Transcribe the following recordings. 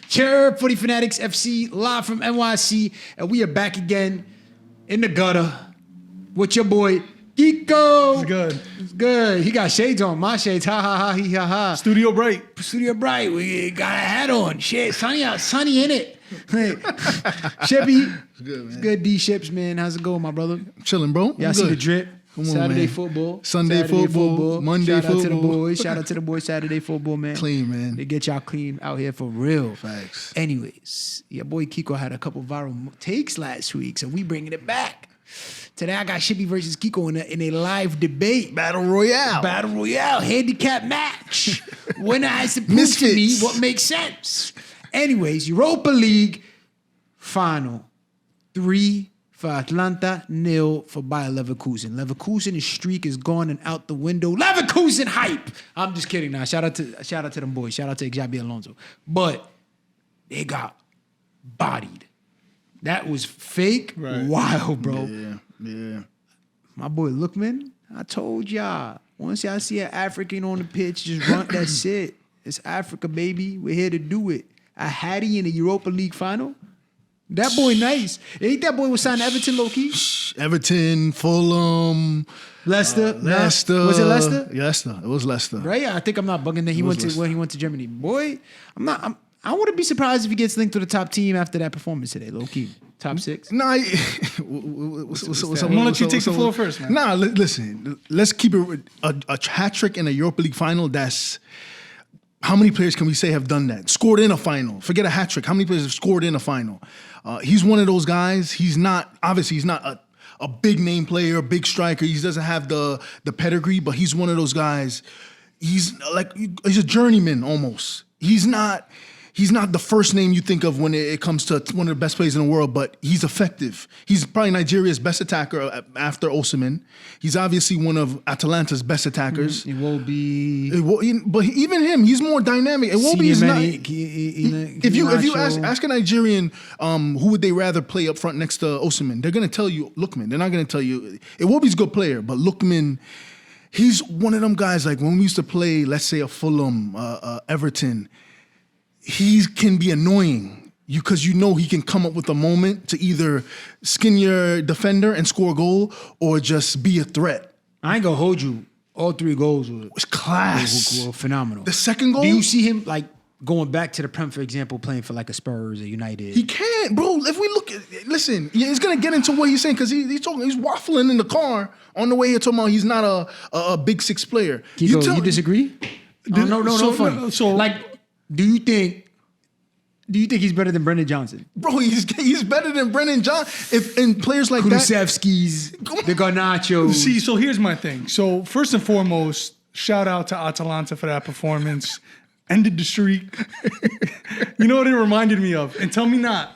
Cheer, FootyFanatics FC, live from NYC, and we are back again in the gutter with your boy Kiko. It's good. It's good. He got shades on. My shades. Ha ha ha. He ha ha. Studio bright. Studio bright. We got a hat on. Shit, sunny out. Sunny in it. Shippy. It's good, man. It's good. D Ships, man. How's it going, my brother? Chilling, bro. Y'all see the drip? Come on, Saturday man. football. Sunday Saturday football. Monday Shout out to the football. boys. Shout out to the boys. Saturday football, man. Clean, man. They get y'all clean out here for real. Facts. Anyways, your boy Kiko had a couple viral takes last week, so we bringing it back. Today I got Shippy versus Kiko in a live debate. Battle Royale. Battle Royale. Handicap match. Winner has to prove to Misfits. me what makes sense. Anyways, Europa League final. 3 for Atlanta, 0 for Bayer Leverkeusen. Leverkusen's streak is gone and out the window. Leverkusen hype. I'm just kidding now. Shout out to them boys. Shout out to Xabi Alonso. But they got bodied. That was fake. Right. Wild, bro. Yeah. My boy Lookman, I told y'all. Once y'all see an African on the pitch, just run. That's it. It's Africa, baby. We're here to do it. A Hattie in the Europa League final. That boy nice. Ain't that boy was signed to Everton low-key? Everton, Fulham, Leicester. Leicester. Was it Leicester? Leicester. It was Leicester. Right? I think I'm not bugging that he went to Germany. Boy, I wouldn't be surprised if he gets linked to the top team after that performance today, low-key. Top 6. Nah, I'm gonna let you take the floor first, man. Nah, listen. Let's keep it a hat trick in a Europa League final. That's how many players can we say have done that? Scored in a final. Forget a hat trick. How many players have scored in a final? He's one of those guys. He's not a big name player, a big striker. He doesn't have the pedigree, but he's one of those guys. He's a journeyman almost. He's not the first name you think of when it comes to one of the best players in the world, but he's effective. He's probably Nigeria's best attacker after Osimhen. He's obviously one of Atalanta's best attackers. It will be. But even him, he's more dynamic. Iwobi is not. If you ask a Nigerian who would they rather play up front next to Osimhen, they're gonna tell you Lookman. They're not gonna tell you Iwobi's a good player, but Lookman, he's one of them guys. Like when we used to play, let's say a Fulham, Everton. He can be annoying because you know he can come up with a moment to either skin your defender and score a goal or just be a threat. I ain't gonna hold you. All 3 goals were Class. were phenomenal. The second goal? Do you see him going back to the Prem, for example, playing for a Spurs or United? He can't, bro. If we look at, listen, he's gonna get into what he's saying because he's waffling in the car on the way here talking about he's not a big 6 player. Kiko, you disagree? No fun. So do you think he's better than Brendan Johnson? Bro, he's better than Brendan Johnson. And players like that. Kulusevski's, the Garnachos. See, so here's my thing. So first and foremost, shout out to Atalanta for that performance. Ended the streak. You know what it reminded me of? And tell me not.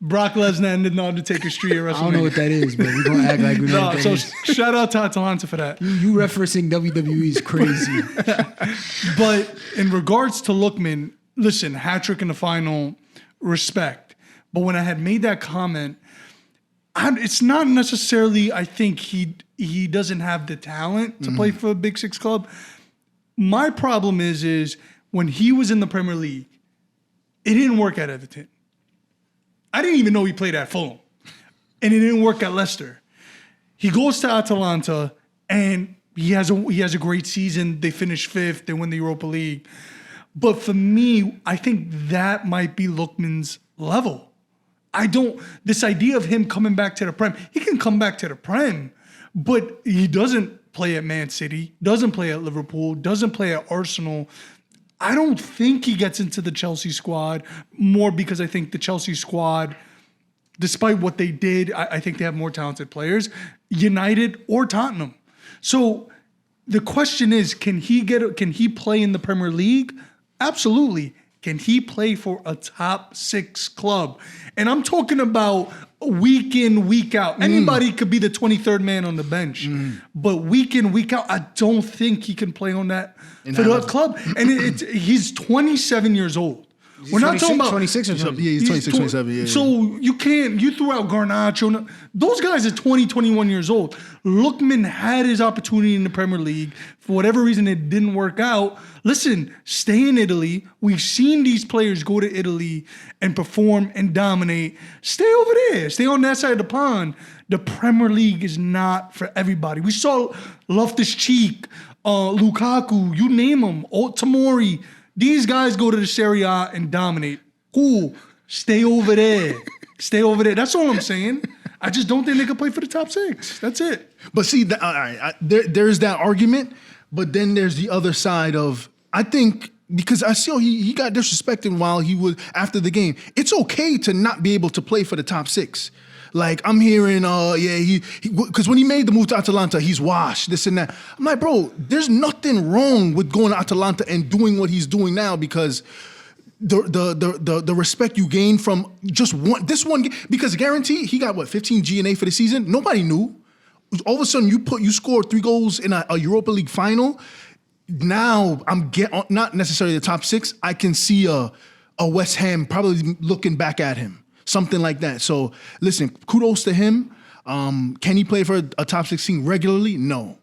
Brock Lesnar ended the Undertaker streak at WrestleMania. I don't know what that is, but we're going to act like we know what that is. Shout out to Atalanta for that. You referencing WWE is crazy. But in regards to Lookman, listen, hat trick in the final, respect. But when I had made that comment, it's not necessarily I think he doesn't have the talent to play for a Big 6 club. My problem is when he was in the Premier League, it didn't work at Everton. I didn't even know he played at Fulham. And it didn't work at Leicester. He goes to Atalanta and he has a great season. They finish 5th. They win the Europa League. But for me, I think that might be Lookman's level. This idea of him coming back to the Prem, he can come back to the Prem, but he doesn't play at Man City, doesn't play at Liverpool, doesn't play at Arsenal. I don't think he gets into the Chelsea squad, more because I think the Chelsea squad, despite what they did, I think they have more talented players, United or Tottenham. So the question is, can he play in the Premier League? Absolutely. Can he play for a top 6 club? And I'm talking about week in, week out. Anybody could be the 23rd man on the bench. But week in, week out, I don't think he can play on that for that club. And he's 27 years old. We're not talking about 26 or Yeah, 20. he's 26, 27. Yeah. So you threw out Garnacho. Those guys are 20, 21 years old. Lookman had his opportunity in the Premier League. For whatever reason, it didn't work out. Listen, stay in Italy. We've seen these players go to Italy and perform and dominate. Stay over there. Stay on that side of the pond. The Premier League is not for everybody. We saw Loftus-Cheek, Lukaku, you name them, Tomori. These guys go to the Serie A and dominate. Cool. Stay over there. Stay over there. That's all I'm saying. I just don't think they can play for the top 6. That's it. But see, all right, there's that argument, but then there's the other side of, I think, because I saw he got disrespected while he was after the game. It's okay to not be able to play for the top 6. Like, I'm hearing, because when he made the move to Atalanta, he's washed, this and that. I'm like, bro, there's nothing wrong with going to Atalanta and doing what he's doing now, because the respect you gain from just this one, because guaranteed he got 15 GNA for the season. Nobody knew. All of a sudden you scored 3 goals in a Europa League final. Now I'm not necessarily the top 6. I can see a West Ham probably looking back at him. Something like that. So listen, kudos to him. Can he play for a top 16 regularly? No.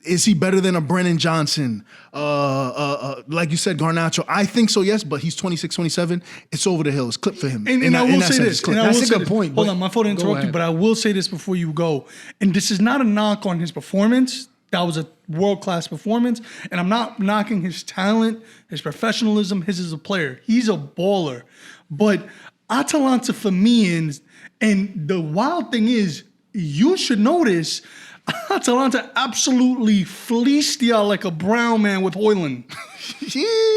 Is he better than a Brennan Johnson? Like you said, Garnacho? I think so, yes, but he's 26, 27. It's over the hills. Clip for him. And I will say this. That's a good point. Hold on, my fault to interrupt you, but I will say this before you go. And this is not a knock on his performance. That was a world-class performance. And I'm not knocking his talent, his professionalism, his as a player. He's a baller. But Atalanta for me, and the wild thing is, you should notice, Atalanta absolutely fleeced y'all like a brown man with Hoyland.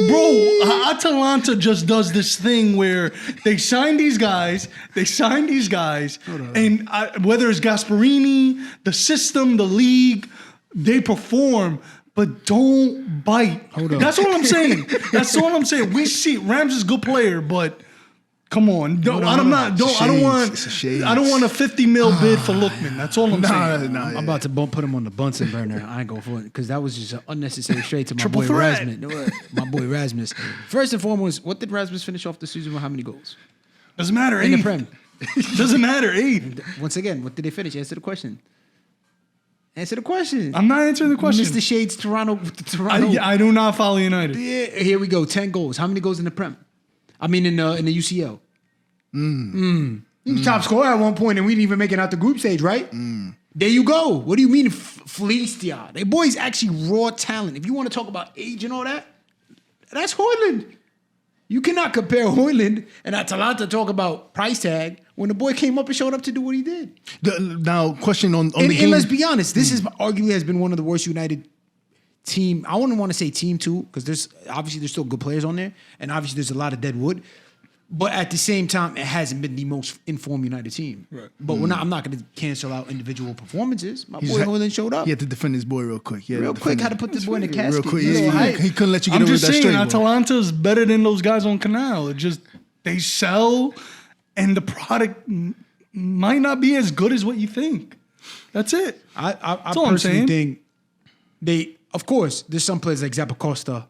Bro, Atalanta just does this thing where they sign these guys, and whether it's Gasperini, the system, the league, they perform, but don't bite. That's all I'm saying. We see Rams is a good player, but come on, I don't want a 50 mil bid for Lookman. That's all I'm saying. I'm about to put him on the Bunsen burner. I ain't going for it because that was just an unnecessary straight to my Triple boy threat. Rasmus. My boy Rasmus. First and foremost, what did Rasmus finish off the season with? How many goals? Doesn't matter. In the 8. Prem. Doesn't matter. 8. Once again, what did they finish? Answer the question. Answer the question. I'm not answering the question. Mr. Shades, Toronto. I do not follow United. Yeah, here we go. 10 goals. How many goals in the Prem? I mean, in the UCL. He was top scorer at one point, and we didn't even make it out the group stage, right? There you go. What do you mean fleeced y'all? They boys actually raw talent. If you want to talk about age and all that, that's Hoyland. You cannot compare Hoyland and Atalanta talk about price tag when the boy came up and showed up to do what he did. Now, question on the And game. let's be honest, this is arguably has been one of the worst United team. I wouldn't want to say team too, because there's still good players on there, and obviously there's a lot of dead wood. But at the same time, it hasn't been the most informed United team. Right. But I'm not going to cancel out individual performances. My boy Hoyland showed up. He had to defend his boy real quick. Real quick, had to put this boy in a casket. Real quick. You know, Yeah, he couldn't let you get I'm away with just that saying, straight. boy. Atalanta's better than those guys on Canal. It just, they sell, and the product might not be as good as what you think. That's it. I all I'm personally saying. think of course, there's some players like Zappacosta,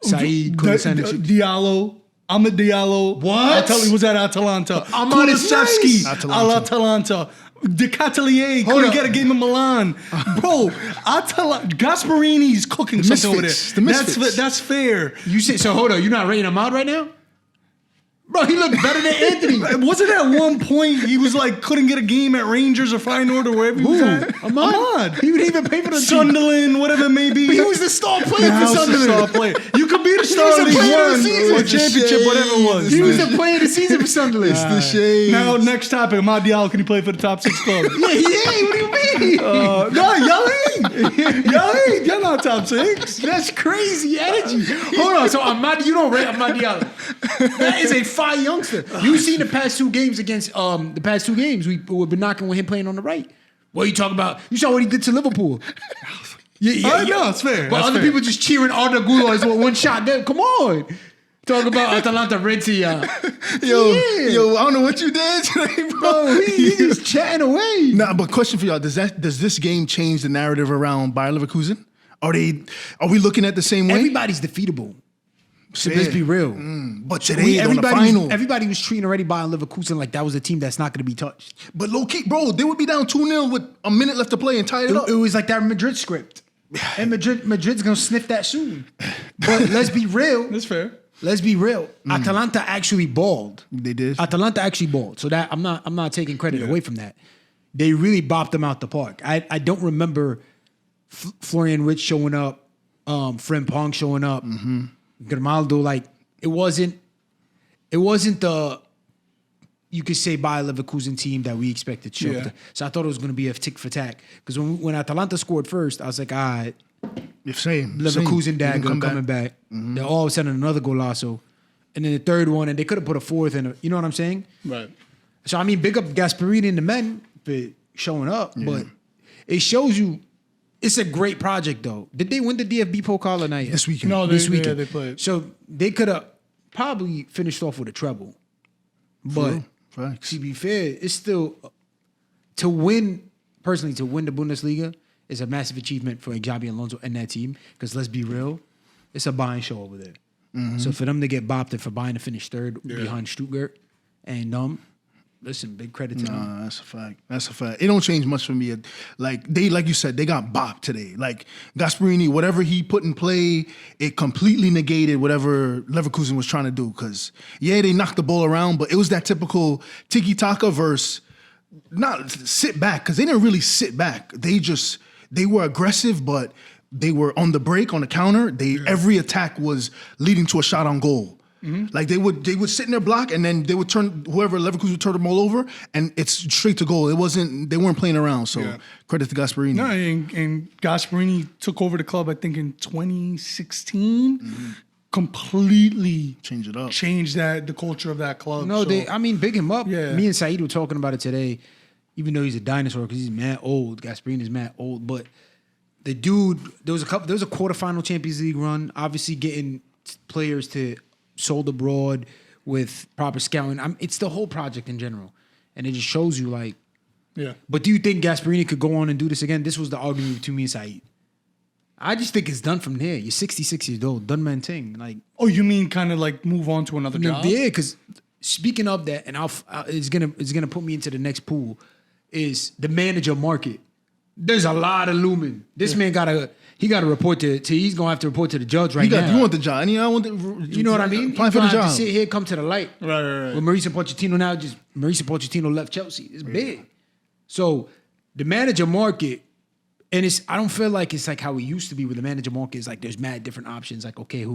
Saeed, Kulisevich. Diallo. Ahmed Diallo. What? He was at Atalanta. nice. Kulusevski. Atalanta. De Catelier couldn't get a game in Milan. Bro, Gasparini's cooking something over there. The misfits. That's fair. You say so? Hold on, you're not rating him out right now, bro. He looked better than Anthony. Wasn't at one point he was like couldn't get a game at Rangers or Feyenoord or wherever he was at? Ahmad. He would even pay for the Sunderland, whatever it may be. But he was the star player Now for he's the Sunderland. star player. You could be the star was of the League player of the One season. or championship, whatever it was. He was the player of the season for Sunderland. It's the shade. Now, next topic. Ahmad Diallo, can he play for the top 6 club? Yeah, what do you mean? No, y'all ain't. Y'all not top 6. That's crazy energy. Hold on, so you don't rate Ahmad Diallo. That is a fire youngster. You seen the past 2 games against we've been knocking with him playing on the right. What are you talking about? You saw what he did to Liverpool. Yeah. No, it's fair. But other people just cheering Arda Güler with one shot. Come on. Talk about Atalanta Renzi. Yo, I don't know what you did today, bro. He just chatting away. Nah, but question for y'all: Does this game change the narrative around Bayer Leverkusen? Are we looking at the same way? Everybody's defeatable. So let's be real. But today, on the final. Everybody was treating already Bayer Leverkusen like that was a team that's not going to be touched. But low-key, bro, they would be down 2-0 with a minute left to play and tie it up. It was like that Madrid script. And Madrid's going to sniff that soon. But let's be real. That's fair. Let's be real. Atalanta actually balled. They did. Atalanta actually balled. So that I'm not taking credit away from that. They really bopped them out the park. I don't remember Florian Wirtz showing up, Frimpong showing up, Grimaldo. Like it wasn't the you could say Bayer Leverkusen team that we expected to show up. So I thought it was going to be a tick for tack because when Atalanta scored first, I was like, all right. Same. Leverkusen dagger coming back. Then all of a sudden another golazo. And then the third one, and they could have put a fourth in. You know what I'm saying? Right. So, I mean, big up Gasperini and the men for showing up. But it shows you it's a great project, though. Did they win the DFB Pokal or not yet? This weekend. No, this weekend. they played. So they could have probably finished off with a treble. But Facts. to be fair, it's still to win the Bundesliga is a massive achievement for Xabi Alonso and that team. Because let's be real, it's a buying show over there. So for them to get bopped and for Bayern to finish third behind Stuttgart, and listen, big credit to them. Nah, that's a fact. That's a fact. It don't change much for me. Like you said, they got bopped today. Like Gasperini, whatever he put in play, it completely negated whatever Leverkusen was trying to do. Because they knocked the ball around, but it was that typical tiki-taka versus not sit back. Because they didn't really sit back. They were aggressive, but they were on the break, on the counter. Every attack was leading to a shot on goal. Like they would sit in their block and then they would turn whoever Leverkusen would turn them all over and it's straight to goal. They weren't playing around. So credit to Gasperini. No, and Gasperini took over the club, I think, in 2016. Completely Change it up. Changed the culture of that club. No, big him up. Yeah. Me and Saeed were talking about it today, even though he's a dinosaur because he's mad old. Gasperini's mad old, but the dude, there was a quarterfinal Champions League run, obviously getting players to sold abroad with proper scouting. It's the whole project in general. And it just shows you like, But do you think Gasperini could go on and do this again? This was the argument between me and Saeed. I just think it's done from there. You're 66 years old, done man thing. Like, oh, you mean kind of like move on to another job? Yeah, because speaking of that, and it's gonna put me into the next pool, is the manager market. There's a lot of looming. This man gotta report to he's gonna have to report to the judge right now. You want the job? I want you know what I mean? Apply for the job. Have to sit here, come to the light. Right. With Mauricio Pochettino now, Mauricio Pochettino left Chelsea. It's big. So the manager market, and I don't feel like it's like how it used to be where the manager market is like there's mad different options. Like, okay,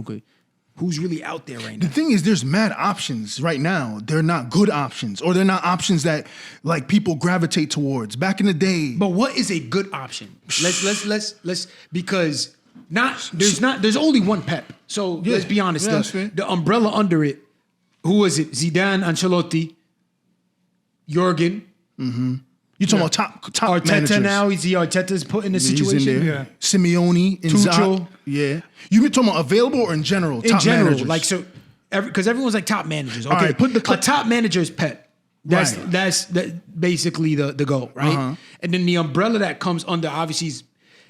who's really out there right now? The thing is, there's mad options right now. They're not good options, or they're not options that like people gravitate towards. Back in the day, but what is a good option? Let's because there's only one Pep. So let's be honest. The umbrella under it, who was it? Zidane, Ancelotti, Jurgen. You talking about top Arteta managers. now? Arteta's put in the situation. He's in there. Simeone, Tuchel. You been talking about available or in general? In general, managers? like so, because everyone's like top managers. Okay, All right, a top manager is Pep. That's basically the goal, right? And then the umbrella that comes under, obviously, is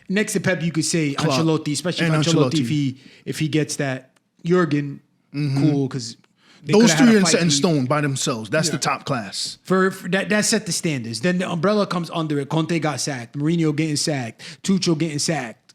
next to Pep, you could say Ancelotti, especially if Ancelotti, if he gets that. Jurgen, cool, because those three are set in stone by themselves. That's the top class. For that set the standards. Then the umbrella comes under it. Conte got sacked. Mourinho getting sacked. Tuchel getting sacked.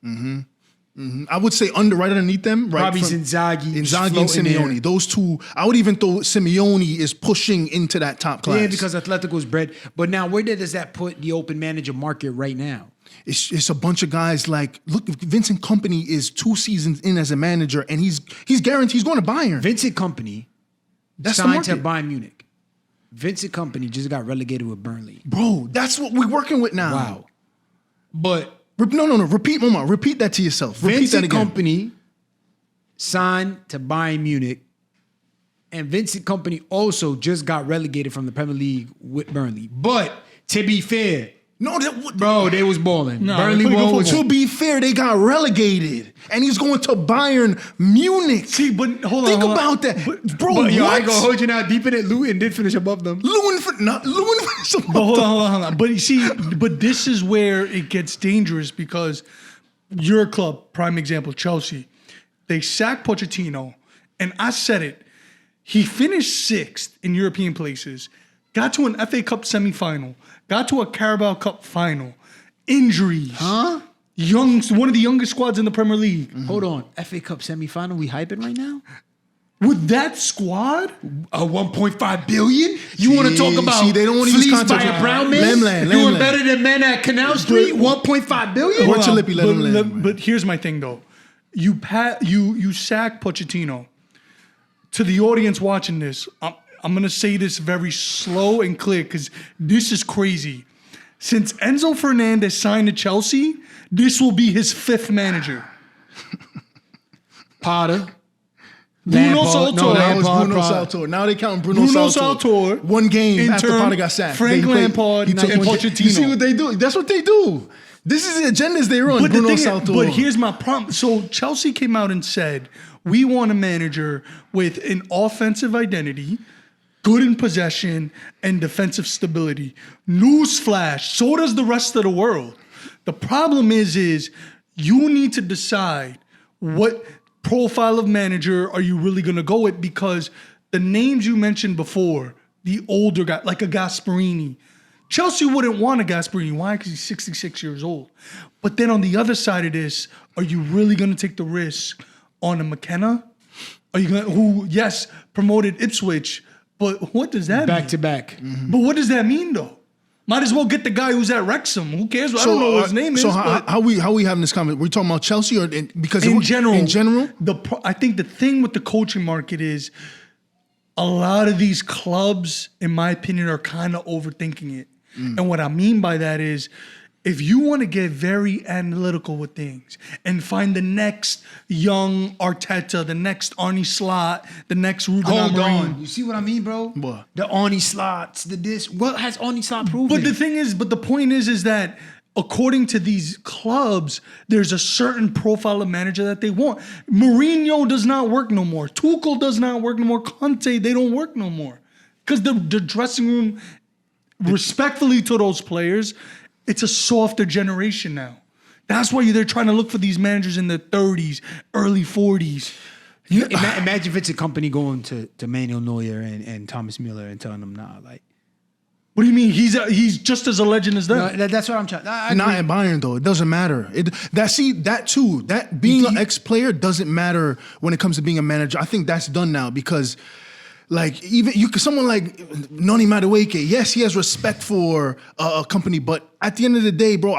I would say right underneath them, right? Probably Inzaghi and Simeone. Those two, I would even throw Simeone is pushing into that top class. Yeah, because Atletico's bred. But now, where does that put the open manager market right now? It's a bunch of guys like, look, Vincent Kompany is 2 seasons in as a manager, and he's guaranteed he's going to Bayern. Vincent Kompany signed to Bayern Munich. Vincent Kompany just got relegated with Burnley. Bro, that's what we're working with now. Wow. But no. Repeat that to yourself. Vincent Kompany signed to Bayern Munich, and Vincent Kompany also just got relegated from the Premier League with Burnley. But to be fair, they was balling. No, Burnley was. To be fair, they got relegated, and he's going to Bayern Munich. See, but hold on. Think about that, bro. But I ain't gonna hold you now. Deep in it, Luton did finish above them. Luton finished above them. Hold on. But you see, this is where it gets dangerous because your club, prime example, Chelsea, They sacked Pochettino, and I said it. He finished 6th in European places, got to an FA Cup semifinal, got to a Carabao Cup final. Injuries. Huh? One of the youngest squads in the Premier League. Hold on. FA Cup semifinal, we hyping right now? With that squad? 1.5 billion? You want to talk about see, they don't want to use fleeced by context. a brown man? Lemland. Doing better than men at Canal Street? 1.5 billion? Hold on, let him land. But here's my thing, though. You sack Pochettino. To the audience watching this, I'm going to say this very slow and clear because this is crazy. Since Enzo Fernandez signed to Chelsea, this will be his 5th manager. Potter. Bruno Lampard. Saltor. No, That was Lampard, Bruno Potter. Saltor. Now they count Bruno Bruno Saltor. Saltor. One game after Intern, Potter got sacked. Frank They played- Lampard, he took and one- Pochettino. You see what they do? That's what they do. This is the agendas they run. But Bruno the thing Saltor. but here's my problem. So Chelsea came out and said, we want a manager with an offensive identity, good in possession, and defensive stability. Newsflash, so does the rest of the world. The problem is you need to decide what profile of manager are you really going to go with, because the names you mentioned before, the older guy, like a Gasparini, Chelsea wouldn't want a Gasparini. Why? Because he's 66 years old. But then on the other side of this, are you really going to take the risk on a McKenna? Are you going to, who, yes, promoted Ipswich, but what does that mean? Back to back. But what does that mean, though? Might as well get the guy who's at Wrexham. Who cares? I don't know what his name is. So but how we having this comment? We're talking about Chelsea or because in general, in general, I think the thing with the coaching market is a lot of these clubs, in my opinion, are kind of overthinking it. And what I mean by that is, if you want to get very analytical with things and find the next young Arteta, the next Arnie Slot, the next Ruben Hold Amorim. on. You see what I mean, bro? What? The Arnie slots, the this. What has Arnie slot proven? But the point is that according to these clubs, there's a certain profile of manager that they want. Mourinho does not work no more. Tuchel does not work no more. Conte, they don't work no more. Because the dressing room, respectfully to those players, it's a softer generation now. That's why they're trying to look for these managers in their 30s, early 40s. Imagine if it's a company going to Manuel Neuer and Thomas Müller and telling them, nah, like. What do you mean? He's just as a legend as them. No, that's what I'm trying. not at Bayern though. It doesn't matter. That being an ex-player doesn't matter when it comes to being a manager. I think that's done now because, like, even someone like Noni Madueke, yes, he has respect for a company, but at the end of the day, bro,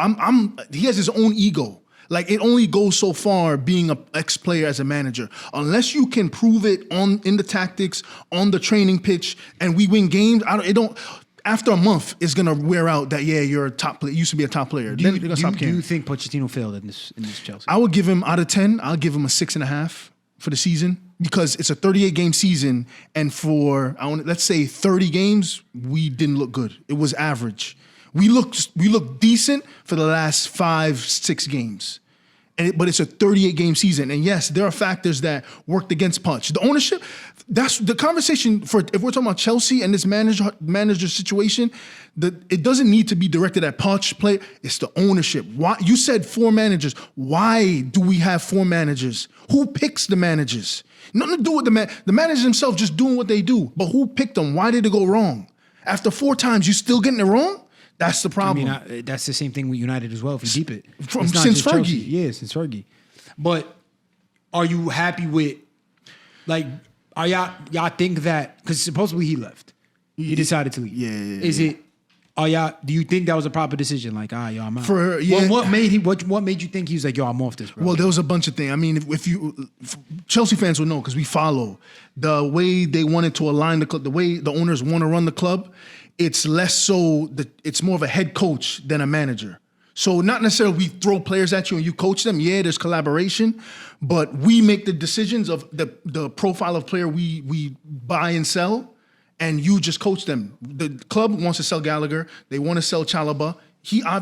he has his own ego. Like, it only goes so far being an ex-player as a manager. Unless you can prove it in the tactics, on the training pitch, and we win games, after a month, it's gonna wear out that you're a top player. You used to be a top player. Then they're gonna stop Do caring. you think Pochettino failed in this Chelsea? I would give him out of 10. I'll give him a 6.5 for the season because it's a 38-game season, and for let's say 30 games, we didn't look good. It was average. We looked decent for the last 5-6 games. But it's a 38-game season. And yes, there are factors that worked against Poch. The ownership, that's the conversation if we're talking about Chelsea and this manager situation, it doesn't need to be directed at Poch play. It's the ownership. Why you said 4 managers. Why do we have 4 managers? Who picks the managers? Nothing to do with the managers themselves just doing what they do. But who picked them? Why did it go wrong? After 4 times, you still getting it wrong? That's the problem. I mean, that's the same thing with United as well. If you keep it Since Fergie. Chelsea. Yeah, since Fergie. But are you happy with, like, are y'all think that because supposedly he left, he decided to leave. Yeah. Is it? Do you think that was a proper decision? Like, yo, I'm out. Yeah. What made you think he was like, yo, I'm off this, bro? Well, there was a bunch of things. I mean, if Chelsea fans will know because we follow the way they wanted to align the club, the way the owners want to run the club. It's less so it's more of a head coach than a manager. So not necessarily we throw players at you and you coach them. Yeah, there's collaboration, but we make the decisions of the profile of player we buy and sell, and you just coach them. The club wants to sell Gallagher. They want to sell Chalobah.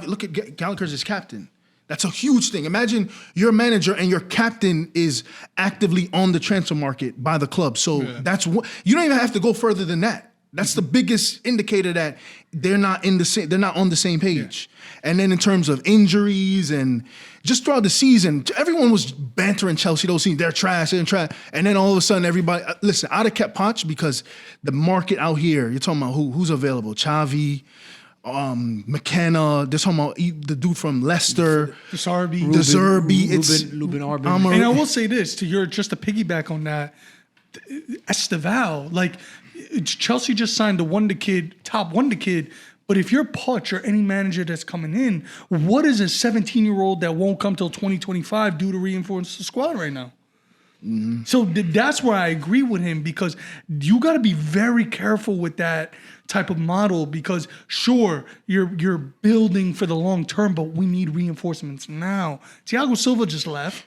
Look at Gallagher's his captain. That's a huge thing. Imagine you're a manager and your captain is actively on the transfer market by the club. So that's what you don't even have to go further than that. That's the biggest indicator that they're not on the same page. And then in terms of injuries and just throughout the season, everyone was bantering Chelsea those seasons. They're trash. And then all of a sudden, everybody listen. I'd have kept Poch because the market out here. You're talking about who's available? Xavi, McKenna. They're talking about the dude from Leicester, De Zerbi. Ruben Arbin. And I will say this just to piggyback on that, Esteval, like Chelsea just signed the top wonder kid. But if you're Poch or any manager that's coming in, what is a 17-year-old that won't come till 2025 due to reinforce the squad right now? Mm-hmm. So that's where I agree with him, because you got to be very careful with that type of model, because sure, you're building for the long term, but we need reinforcements now. Thiago Silva just left.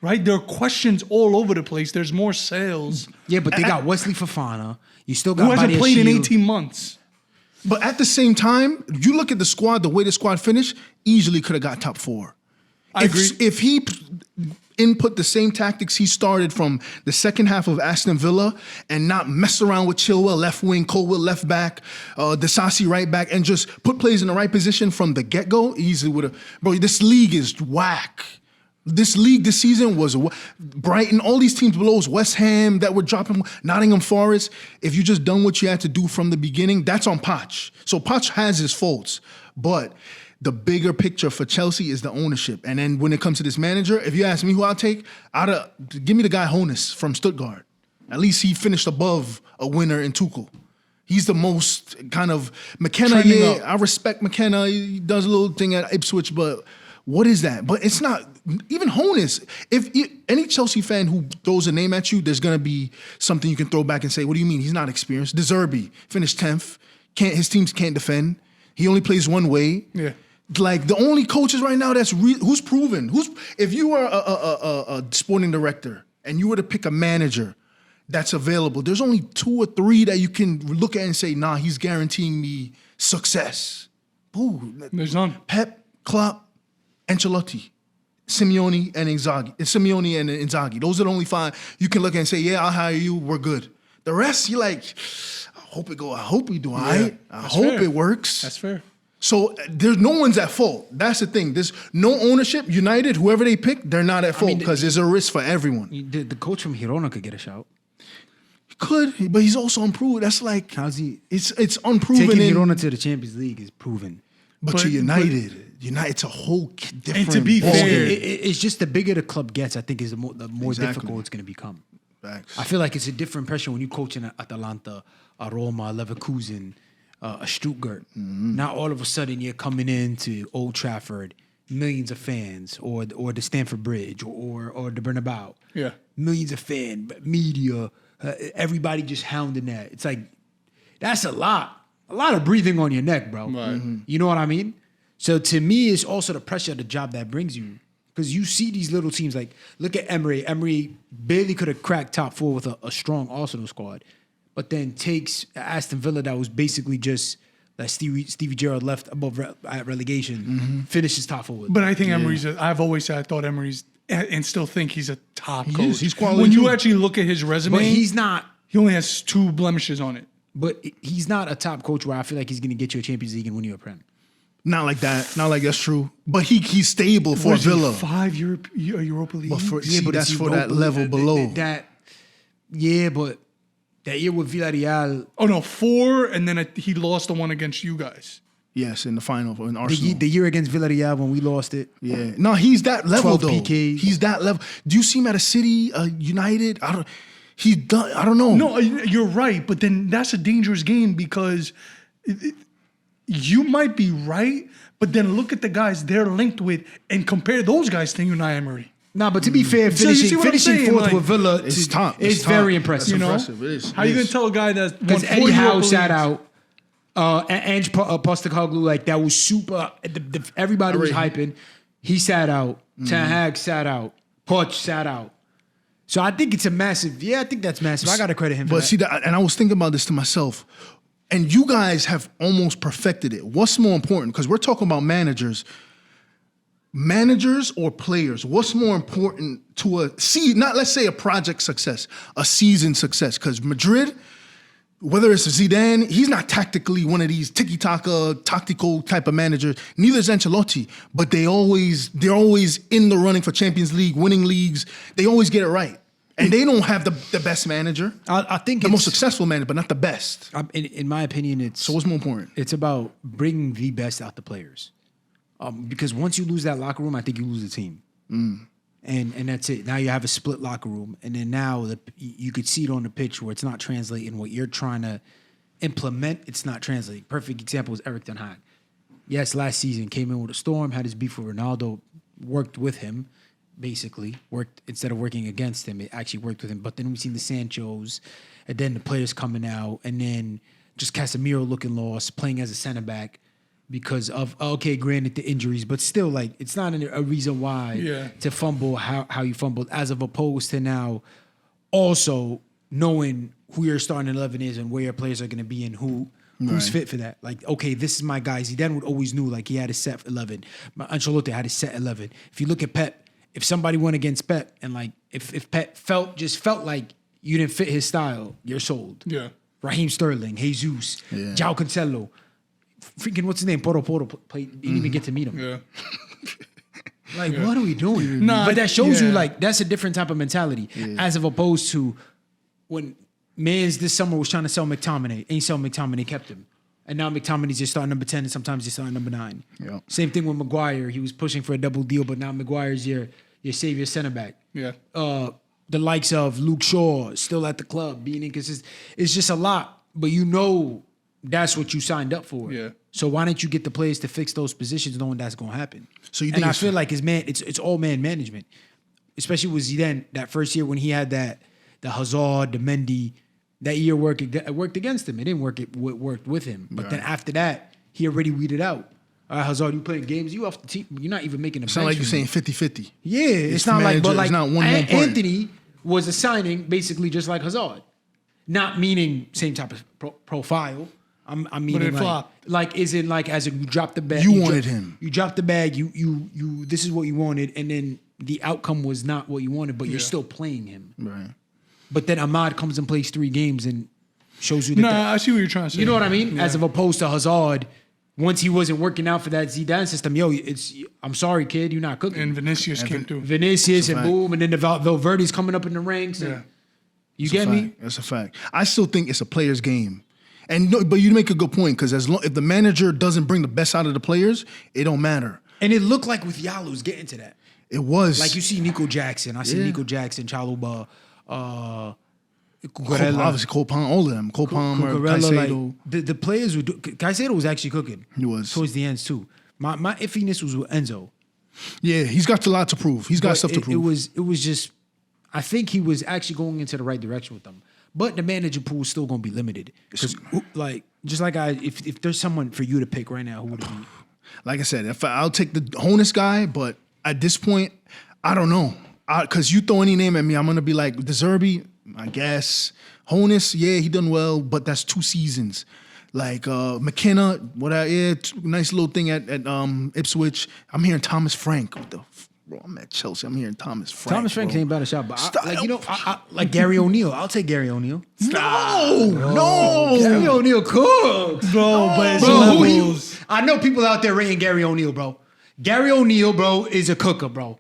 Right? There are questions all over the place. There's more sales. Yeah, but they got Wesley Fofana. You still got who hasn't Badia played in Shield. 18 months. But at the same time, you look at the squad, the way the squad finished, easily could have got top 4. I agree. If he input the same tactics he started from the second half of Aston Villa and not mess around with Chilwell left wing, Colwell left back, Disasi right back, and just put players in the right position from the get-go, easily would have. Bro, this league is whack. This league this season was Brighton, all these teams below us, West Ham that were dropping, Nottingham Forest. If you just done what you had to do from the beginning, that's on Poch. So Poch has his faults, but the bigger picture for Chelsea is the ownership. And then when it comes to this manager, if you ask me who I'll take, give me the guy Hoeneß from Stuttgart. At least he finished above a winner in Tuchel. He's the most kind of McKenna. Yeah, I respect McKenna. He does a little thing at Ipswich, but what is that? But it's not even Hoeneß. If any Chelsea fan who throws a name at you, there's gonna be something you can throw back and say, "What do you mean? He's not experienced." De Zerbi finished 10th. His teams can't defend. He only plays one way. Yeah. Like the only coaches right now who's proven. If you are a sporting director and you were to pick a manager that's available, there's only 2 or 3 that you can look at and say, "Nah, he's guaranteeing me success." Ooh, There's none. Pep, Klopp, Ancelotti, Simeone and Inzaghi. Those are the only 5 you can look at and say, "Yeah, I'll hire you. We're good." The rest, you're like, I hope we do all right. I hope it works. That's fair. So there's no one's at fault. That's the thing. There's no ownership. United, whoever they pick, they're not at fault because there's a risk for everyone. The coach from Girona could get a shout. He could, but he's also unproven. That's like, How's he? It's unproven. Taking Girona to the Champions League is proven. But you're United. It's a whole different. And to be fair, It's just the bigger the club gets, I think, is the more difficult it's going to become. Facts. I feel like it's a different pressure when you coach in Atalanta, a Roma, a Leverkusen, a Stuttgart. Mm-hmm. Now all of a sudden you're coming into Old Trafford, millions of fans, or the Stamford Bridge, or the Bernabeu. Yeah. Millions of fans, media, everybody just hounding that. It's like, that's a lot of breathing on your neck, bro. Right. Mm-hmm. You know what I mean? So to me, it's also the pressure of the job that brings you. Because you see these little teams, like, look at Emery. Emery barely could have cracked top 4 with a strong Arsenal squad, but then takes Aston Villa that was basically just that Stevie Gerrard left above at relegation, finishes top 4 with. But I think Emery's. I've always said I thought Emery's, and still think he's a top coach. He's quality when you too. actually look at his resume, But he's not. He only has 2 blemishes on it. But he's not a top coach where I feel like he's going to get you a Champions League and win you a Prem. Not like that. Not like that's true. But he's stable for Was he Villa. 5 Europa League. But that's it's for that level below. But that year with Villarreal, Oh no, 4, and then he lost the one against you guys. Yes, in the final in Arsenal. the year against Villarreal when we lost it. Yeah. No, he's that level 12 though. PKs. He's that level. Do you see him at a City, United? I don't know. No, you're right, but then that's a dangerous game because you might be right, but then look at the guys they're linked with and compare those guys to Unai Emery. Nah, but to be fair, So you see what I'm finishing saying? 4th Like, with Villa it's top. is It's top. very impressive. You know, impressive. It is. How you It gonna is. tell a guy that Because won Eddie 4 Howe Europa sat Leagues? out, and Ange Postecoglou, like that was super. Everybody was hyping. He sat out. Ten Hag sat out. Poch sat out. So I think it's a massive. Yeah, I think that's massive. I gotta credit him for But that. see that, and I was thinking about this to myself. And you guys have almost perfected it. What's more important? Because we're talking about managers or players. What's more important to let's say a project success, a season success? Because Madrid, whether it's Zidane, he's not tactically one of these tiki-taka, tactical type of managers. Neither is Ancelotti, but they're always in the running for Champions League, winning leagues. They always get it right. And they don't have the best manager. I think the most successful manager, but not the best. In my opinion, it's So what's more important? it's about bringing the best out the players. Because once you lose that locker room, I think you lose the team. And that's it. Now you have a split locker room, and then now you could see it on the pitch where it's not translating what you're trying to implement. It's not translating. Perfect example is Erik ten Hag. Yes, last season came in with a storm, had his beef with Ronaldo, worked with him, basically worked instead of working against him. It actually worked with him. But then we've seen the Sanchos, and then the players coming out, and then just Casemiro looking lost, playing as a center back. Because of, okay, granted the injuries, but still, like, it's not a reason why to fumble how you fumbled, as of opposed to now also knowing who your starting 11 is and where your players are going to be and who's fit for that. Like, okay, this is my guy. Zidane would always knew, like, he had a set 11. Ancelotti had a set 11. If you look at Pep, if somebody went against Pep and, like, if Pep felt like you didn't fit his style, you're sold. Yeah. Raheem Sterling, Jesus, João Cancelo. Freaking, what's his name? Poro played. Didn't even get to meet him. Yeah. Like, what are we doing? Nah, but that shows you, like, that's a different type of mentality, as of opposed to when Mans this summer was trying to sell McTominay. Ain't sell McTominay, kept him. And now McTominay's just starting number 10 and sometimes he's starting number 9. Yeah. Same thing with Maguire. He was pushing for a double deal, but now Maguire's your savior center back. Yeah. The likes of Luke Shaw still at the club, being inconsistent. It's just a lot, but you know that's what you signed up for. Yeah. So why don't you get the players to fix those positions knowing that's going to happen? So you and think I feel like it's all man management, especially with Zidane that first year when he had the Hazard, the Mendy, that year worked against him. It didn't work. It worked with him. But then after that, he already weeded out. All right, Hazard, you playing games, you off the team. You're not even making a It's not like you're saying 50-50. Yeah, it's not like, but like it's not one Anthony was a signing basically just like Hazard. Not meaning same type of profile. I mean, But it flopped. Like, is it like as you drop the bag? You wanted him. You dropped the bag. You. This is what you wanted, and then the outcome was not what you wanted, but you're still playing him. Right. But then Ahmad comes and plays 3 games and shows you. I see what you're trying to say. You know what I mean? Yeah. As of opposed to Hazard, once he wasn't working out for that Zidane system, I'm sorry, kid, you're not cooking. And Vinicius came through. Vinicius and fact. boom, and then the Valverde's coming up in the ranks. Yeah. And, you get me? That's a fact. I still think it's a player's game. But you make a good point, because if the manager doesn't bring the best out of the players, it don't matter. And it looked like with Yalu's getting to that. It was Like you see Nico Jackson. I see Nico Jackson, Chaluba, obviously Cole Palmer, all of them. Cole Palmer, Caicedo. Like, the players would do. Caicedo was actually cooking. He was. Towards the ends too. My iffiness was with Enzo. Yeah, he's got a lot to prove. He's got But stuff to prove. It was just, I think he was actually going into the right direction with them. But the manager pool is still going to be limited. Because, like, just like if there's someone for you to pick right now, who would it be? Like I said, I'll take the Honus guy, but at this point, I don't know. Because you throw any name at me, I'm going to be like, De Zerbi, I guess. Honus, yeah, he done well, but that's 2 seasons. Like McKenna, nice little thing at Ipswich. I'm hearing Thomas Frank. What the bro? I'm at Chelsea. I'm hearing Thomas Frank. Thomas Frank bro. ain't bad a shot, but I like Gary O'Neal. I'll take Gary O'Neal. No. Gary O'Neal cooks. Bro, but it's Bro, levels. I know people out there rating Gary O'Neal, bro. Gary O'Neal, bro, is a cooker, bro.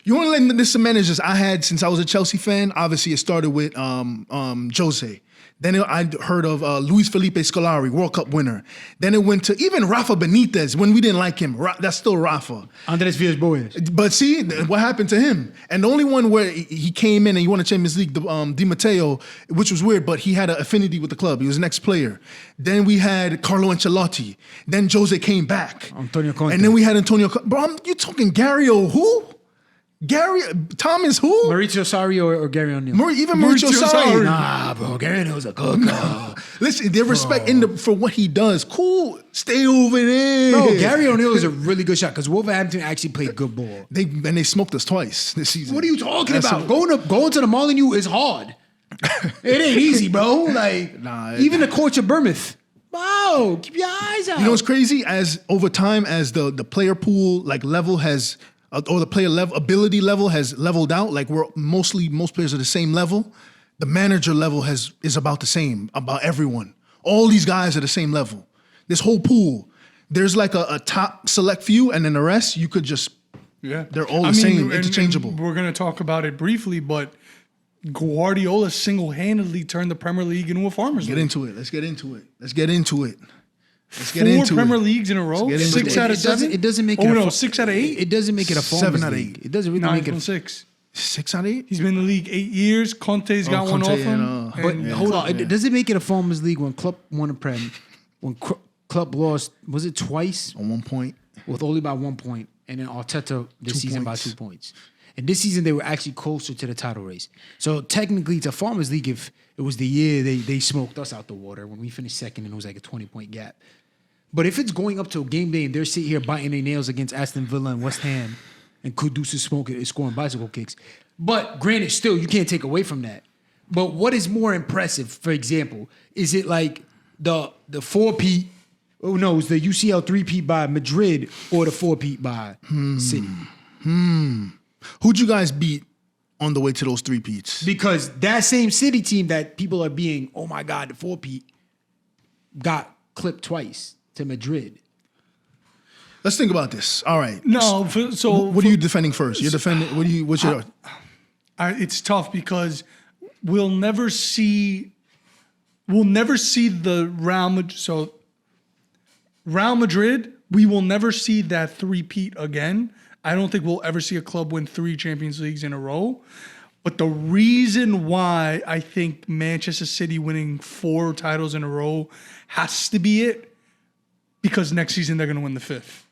You want to let this some managers I had since I was a Chelsea fan? Obviously, it started with Jose. Then I heard of Luis Felipe Scolari, World Cup winner. Then it went to even Rafa Benitez when we didn't like him. That's still Rafa. Andres Villas-Boas. But see, what happened to him? And the only one where he came in and he won a Champions League, Di Matteo, which was weird, but he had an affinity with the club. He was an ex-player. Then we had Carlo Ancelotti. Then Jose came back. Antonio Conte. And then we had Antonio Conte. Bro, you talking Gary O who? Gary Thomas who? Maurizio Sarri or Gary O'Neal? Even Maurizio Sarri. Nah, bro. Gary O'Neal's a cooker. Listen, their respect for what he does. Cool. Stay over there. Bro, Gary O'Neal is a really good shot because Wolverhampton actually played good ball. They smoked us twice this season. What are you talking about? Going to the Molineux is hard. It ain't easy, bro. Like, even the coach of Bournemouth. Wow, keep your eyes out. You know what's crazy? As over time, as the player pool level has, or the player ability level has leveled out, like most players are the same level. The manager level is about the same, about everyone. All these guys are the same level. This whole pool, there's like a top select few, and then the rest, you could just, they're all the same, interchangeable. And we're going to talk about it briefly, but Guardiola single-handedly turned the Premier League into a farmer's league. Let's get into it. Four Premier Leagues in a row? 6 out of 7? It doesn't make it 6 out of 8? It doesn't make it a farmer's 7 out of league. 8. It doesn't really make it 6. 6 out of 8? He's been in the league 8 years. Conte's got one off him. But hold on, does it make it a farmers league when Klopp won a prem? When Klopp lost, was it twice? On 1 point. With only by 1 point, and then Arteta this 2 season points. by 2 points. And this season they were actually closer to the title race. So technically, it's a farmers league. If it was the year they smoked us out the water when we finished second, and it was like a 20-point gap. But if it's going up to a game day and they're sitting here biting their nails against Aston Villa and West Ham, and Kudus is scoring bicycle kicks. But granted, still, you can't take away from that. But what is more impressive, for example, is it like the 4-peat, oh no, it's the UCL 3-peat by Madrid or the 4-peat by City? Who'd you guys beat on the way to those 3 peats? Because that same City team that people are being, oh my God, the 4-peat, got clipped twice to Madrid. Let's think about this. All right. No, What are you defending first? You're defending. What's your? it's tough because we'll never see the Real Madrid. So Real Madrid, we will never see that 3-peat again. I don't think we'll ever see a club win 3 Champions Leagues in a row. But the reason why I think Manchester City winning 4 titles in a row has to be it, because next season they're going to win the 5th.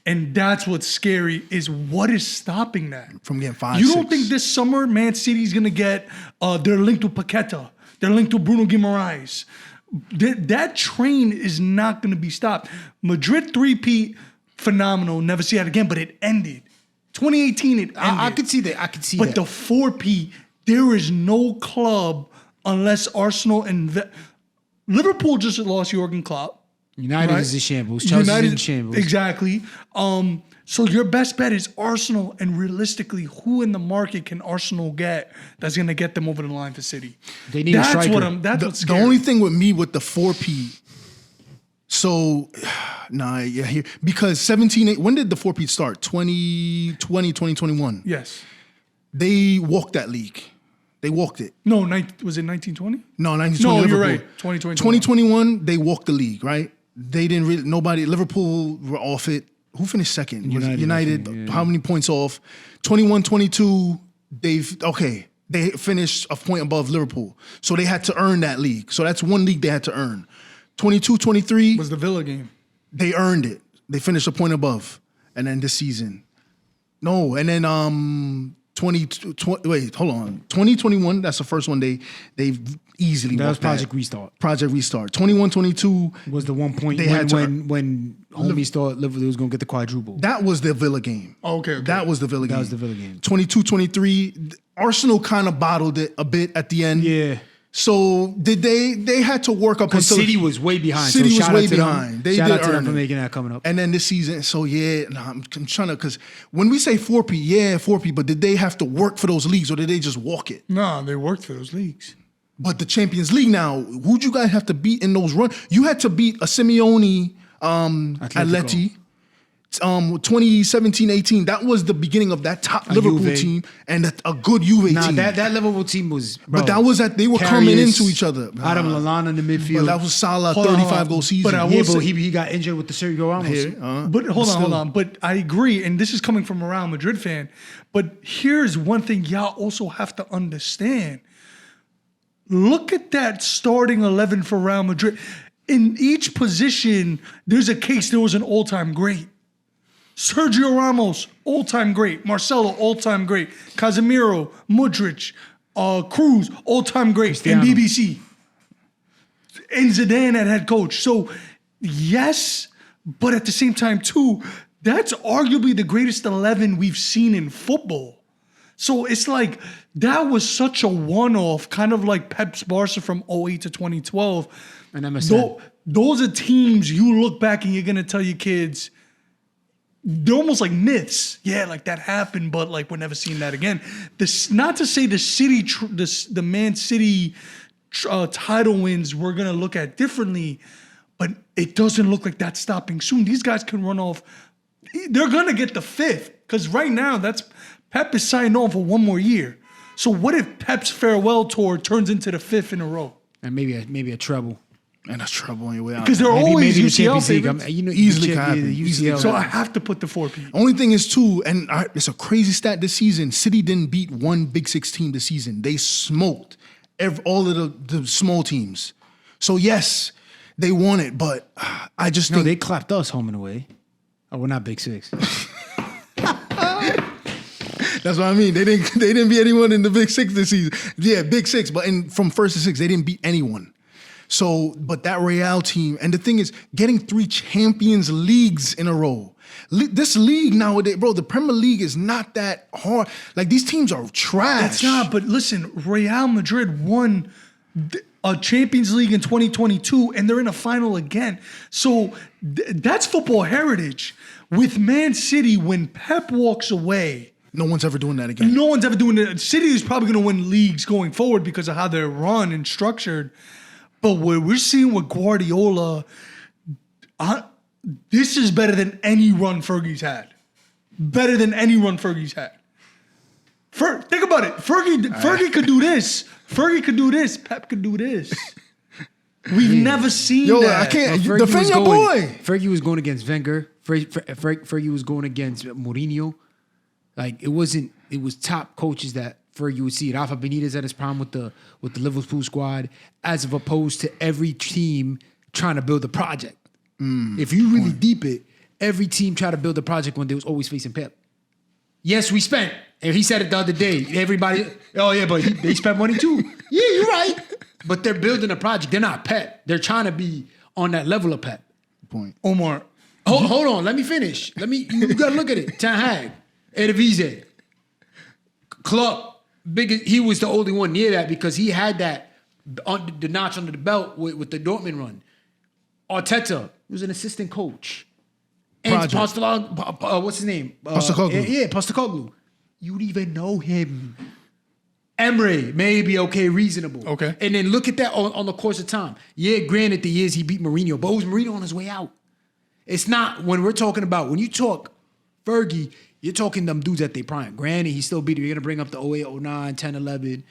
And that's what's scary, is what is stopping that? From getting 5, You 6. don't think this summer Man City's going to get, they're linked to Paqueta, they're linked to Bruno Guimaraes. That train is not going to be stopped. Madrid 3-peat, phenomenal, never see that again, but it ended. 2018, it ended. I could see that. I could see But that. the 4-peat, there is no club unless Arsenal and Liverpool just lost Jurgen Klopp. United is in shambles. Chelsea's in shambles. Exactly. So your best bet is Arsenal, and realistically, who in the market can Arsenal get that's going to get them over the line for City? They need a striker. That's what's The scary. only thing with me with the 4-peat, because 17, when did the 4-peat start? 2020, 2021. Yes. They walked that league. They walked it. No, was it 1920? No, 1920. No, Liverpool. you're right. 2020. 2021, they walked the league, right? They didn't really, Liverpool were off it. Who finished second? United, how many points off? 21-22, they finished a point above Liverpool. So they had to earn that league. So that's one league they had to earn. 22-23. Was the Villa game. They earned it. They finished a point above. And then this season. No, and then 2021, that's the first one they easily That was walked Project Restart. Project Restart. 21-22. Was the 1 point They had when homies thought Liverpool was going to get the quadruple. That was the Villa game. Oh, okay. That was the Villa game. That was the Villa game. 22-23. Arsenal kind of bottled it a bit at the end. Yeah. So did they had to work up until City was way behind. City so was shout way out to behind. Them. They Shout did out to them earn for it. making that coming up. And then this season, so I'm trying to, because when we say 4-peat, 4-peat, but did they have to work for those leagues or did they just walk it? No, they worked for those leagues. But the Champions League now, who'd you guys have to beat in those runs? You had to beat a Simeone, Atleti, 2017-18. That was the beginning of that top Liverpool Juve. team and a good Juve team. That Liverpool team was. But that was they were coming into each other. Adam Lallana in the midfield. But that was Salah, Hold on, 35-goal season. But I will say- he got injured with the Sergio Ramos. But hold on. But I agree, and this is coming from a Real Madrid fan. But here's one thing y'all also have to understand. Look at that starting 11 for Real Madrid. In each position, there's a case there was an all-time great. Sergio Ramos, all-time great. Marcelo, all-time great. Casemiro, Modric, Cruz, all-time great. Cristiano. And BBC. And Zidane at head coach. So, yes, but at the same time, too, that's arguably the greatest 11 we've seen in football. So it's like that was such a one-off, kind of like Pep's Barca from 2008 to 2012. And MSN. Those are teams you look back and you're going to tell your kids, they're almost like myths. Yeah, like that happened, but like we're never seeing that again. This not to say the Man City title wins we're gonna look at differently, but it doesn't look like that's stopping soon. These guys can run off. They're gonna get the 5th because right now Pep is signing on for 1 more year. So what if Pep's farewell tour turns into the 5th in a row? And maybe a treble. And that's trouble on your way out. Because they're always maybe the UCL Champions League. favorites. Easily the can happen. UCL. So I have to put the 4P. Only thing is too, and it's a crazy stat this season. City didn't beat one Big Six team this season. They smoked all of the small teams. So yes, they won it, but I just think they clapped us home and away. Oh, we're not Big Six. that's what I mean. They didn't beat anyone in the Big Six this season. Yeah, Big Six, but from 1st to 6th, they didn't beat anyone. So, but that Real team, and the thing is, getting 3 Champions Leagues in a row. This league nowadays, bro, the Premier League is not that hard. Like, these teams are trash. It's not, but listen, Real Madrid won a Champions League in 2022, and they're in a final again. So that's football heritage. With Man City, when Pep walks away, No one's ever doing that again. no one's ever doing it. City is probably going to win leagues going forward because of how they're run and structured. But what we're seeing with Guardiola, this is better than any run Fergie's had. Better than any run Fergie's had. Think about it. Fergie could do this. Fergie could do this. Pep could do this. We've never seen that. I can't. Fergie Defend was your going- boy. Fergie was going against Wenger. Fergie was going against Mourinho. Like, it was top coaches that Fergie would see. Rafa Benitez at his prime with the Liverpool squad, as opposed to every team trying to build a project. If you really deep it, every team tried to build a project when they was always facing Pep. Yes, we spent. And he said it the other day. Everybody, oh yeah, but they spent money too. Yeah, you're right. But they're building a project. They're not Pep. They're trying to be on that level of Pep. Point. Omar. Hold on. Let me finish. You gotta look at it. Ten Hag, Eredivisie, Klopp. He was the only one near that because he had that the notch under the belt with the Dortmund run. Arteta was an assistant coach. And what's his name? Postecoglou. Yeah, Postecoglou. You'd even know him. Emery, maybe okay, reasonable. Okay. And then look at that on the course of time. Yeah, granted, the years he beat Mourinho, but it was Mourinho on his way out. It's not when we're talking about, when you talk Fergie, you're talking them dudes at their prime. Granted, he still beat him. You're going to bring up the 08, 09, 10, 11.